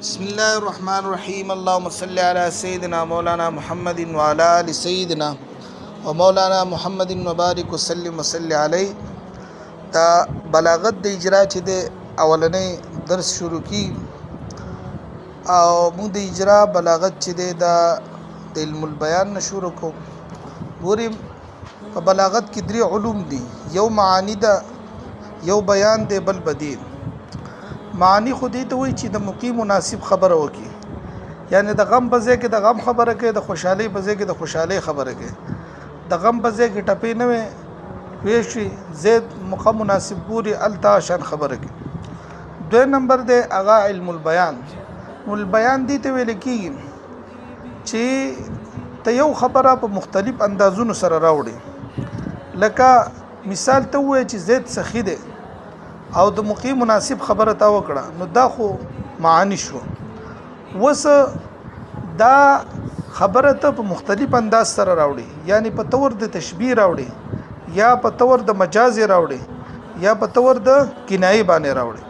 بسم الله الرحمن الرحيم اللهم صل على سيدنا مولانا محمد وعلى آل سيدنا ومولانا محمد وبارك وسلم وصل عليه. دا بلاغت د اجرا چې د اولنې درس شروع کی او موږ د اجرا بلاغت چې د علم البيان شروع کو. ګوري په بلاغت کې درې علوم دي، یو معانی ده، یو بیان دی، بل بدیل. معنی خو دې ته وایي چې د مقیم مناسب خبره وکي، یعنی د غم په ځای کې د غم خبره کوي، د خوشحالۍ په ځای کې د خوشحالۍ خبره کوي، د غم په ځای کې ټپې نه وي ویشي زید مقام مناسب پوری التا شان خبره کوي. دوی نمبر دی هغه علم البیان. البیان دې ته ویل کېږي چې ته یو خبره په مختلف اندازونو سره راوړي. لکه مثال ته وایي چې زید سخی دی او د مقیم مناسب خبره تا وکړه، نو دا خو معانی شو. وس دا خبره ته په مختلف انداز سره راوړي، یعنی په تور د تشبیه راوړي، یا په تور د مجاز راوړي، یا په تور د کنایه باندې راوړي.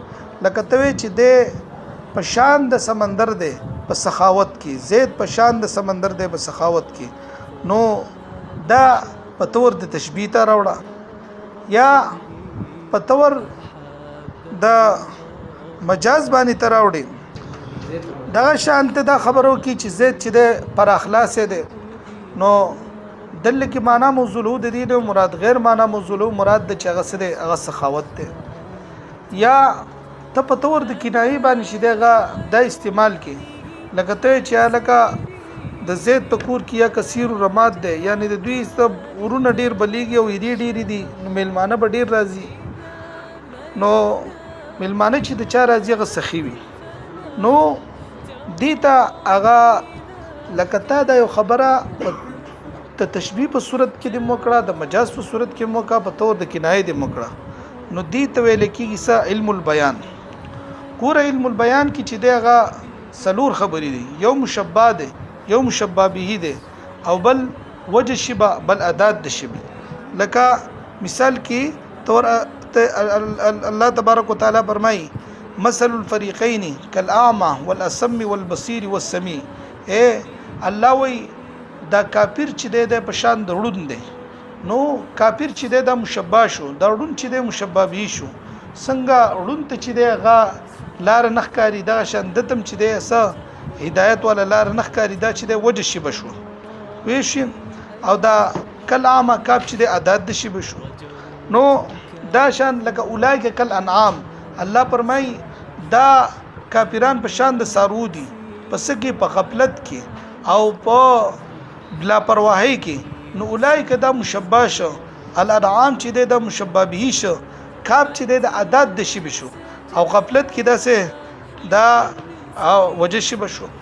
لکه ته چې د پشان د سمندر دی په سخاوت کې، زید پشان د سمندر دی په سخاوت کې، نو دا په تور د تشبیه ته راوړه، یا په تور د مجاز باندې تراوړي. دغه شانته دا خبرو کې چې زید چې د پر اخلاص دی، نو دل کې معنا موضوع د دې نو مراد غیر معنا موضوع مراد د چغه سره هغه سخاوت دی. یا ته په تور د کنایه باندې شې دغه د استعمال کې، لکه ته چې لکه د زید په کور کې یا کثیر رماد دی، یعنی د دوی سب ورونه ډیر بلیږي او دې ډیر دي، نو میلمانه به ډیر راځي، نو ملمانه چې د چا راځي هغه سخی وي. نو دیتا هغه لکه تا د یو خبره ته تشبیه په صورت کې د موکړه، د مجاز په صورت کې موکړه، په تور د کنایه د موکړه، نو دی ته ویل کېږي علم البیان. ګوره علم البیان کې چې دغه سلور خبرې دي، یو مشبہ دی، یو مشبہ به دی، او بل وجه شبه، بل ادات د شبه. لکه مثال کې تور الله تبارک وتعالى فرمای مثل الفريقين كالاعمى والاسم والبصير والسميع. الله وی دا کافر چې د پشان دړون دی، نو کافر چې د مشبہ شو، دا وړون چې د مشبہ به شو، څنګه وړون ته چې دغه لار نخکاری، دغه شان دتم چې د اسه هدایت ولا لار نخکاری، دا چې د وجه شي بشو ویشي، او دا کالاعمى کاف چې د عادت د شي بشو. نو دا شان لکه اولایک کل انعام، الله فرمای دا کافران په شان د سارو دي، پس کې په غفلت کې او په بلا پرواهی کې. نو اولایک دا مشبہ شو، الانعام چې د مشبہ به شو، کاف چې د عادت د شی بشو، او غفلت کې دا سه دا وجه شی بشو.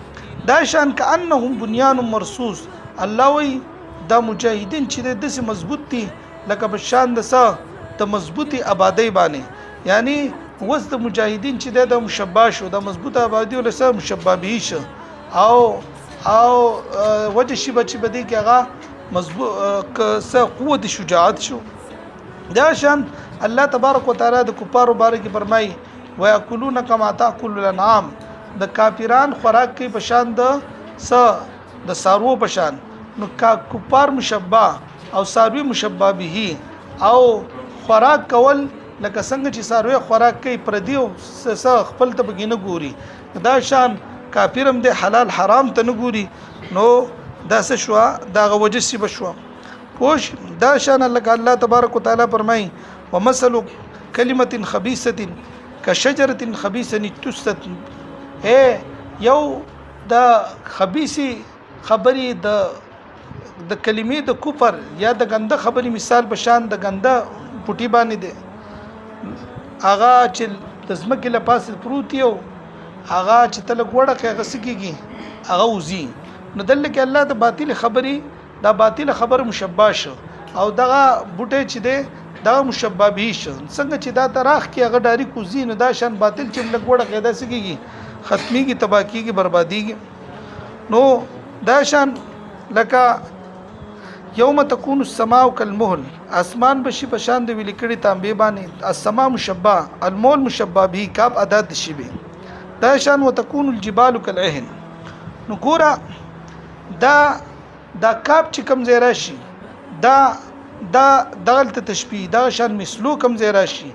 دا شان کانهم بنیان مرصوص، الله وی دا مجاهدین چې د دسه مضبوط دي لکه په شان د سه د مضبوطی آبادی باندې، یعنی وس د مجاهدین چې د مشبہ شو، د مضبوطه آبادی ولسه مشبہ به شو، او وجه شی بچ بدی کې هغه مضبوط ک قوت شجاعت شو. دا شان الله تبارک وتعالى د کفارو باره کې فرمای وياكلون كما تاكل الانعام، د کافران خوراک کې پشان د سارو پشان. نو کفار مشبہ او ساروی مشبہ به، او خوراک کول لکه څنګه چې ساروی خوراک کوي پردیو خپل ته بګینه ګوري، دا شان کافرم د حلال حرام ته نه ګوري، نو دا څه شو، دا وجه سی بشو پوش. دا شان الله تبارک وتعالى فرمای ومثل کلمه خبيثه كشجره خبيثه اجتثت. یو د خبيثي خبري د کلمې د کفر یا د ګنده خبري مثال بشان د ګنده پټي باندې دی، هغه چې د ځمکې له پاسه پروت یو، هغه چې تل غوړه کې هغه سکیږي، هغه وزي. نو دلته کې الله د باطل خبري، دا باطل خبر مشبہ شو، او دغه بوټي چې دی دا مشبہ به شو، څنګه چې دا تراخ کې هغه ډاری کوزي، نو دا شان باطل چې له غوړه کې دا سکیږي، ختميږي، تباکیږي، بربادیږي. نو دا شان لکه یوم تکون السماء کالمهل، اسمان بشي په شان د ویل کړي تانبه باندې، السماء مشبہ، المول مشبہ به، کاف ادات شی به. دا شان وتكون الجبال كالعهن. نو ګوره دا کاپ چې کم ځای راشي دا دغلته تشبیه دا شان مثلو کم ځای راشي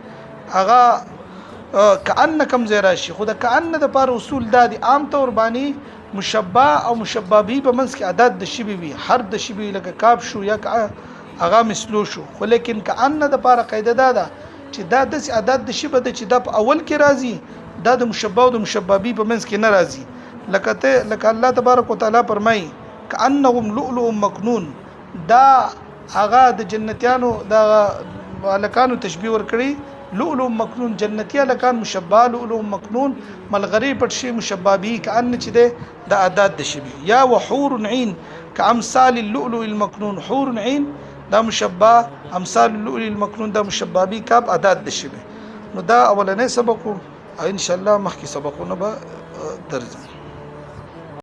هغه کأن کم ځای راشي. خو د کأن د پر اصول دا دي عام طور باندې مشبہ او مشبہ به په منځ کې عدد د شی وي هر د شی وي لکه کاپ شو یا هغه مثلو شو. خو لیکن کأن د پر قاعده دا ده چې دا د عدد د شی بده چې د اول کې راځي دا د مشبہ او د مشبہ به په منځ کې نه راځي. لکه الله تبارک وتعالى فرمایي کأنهم لؤلؤ مكنون دا هغه د جنتیانو د الکانو تشبیه ور کړی لؤلؤ مكنون جنتیا لکان مشبہ لؤلؤ مكنون ملغری پټ شي مشبہ به کأن چې د اعداد د شی یا وحور عين كامثال اللؤلؤ المكنون حور عين دا مشبہ امثال اللؤلؤ المكنون دا مشبہ به کاب اعداد د شی. نو دا اولنې سبق او ان شاء الله مخکې سبقونه به درځي.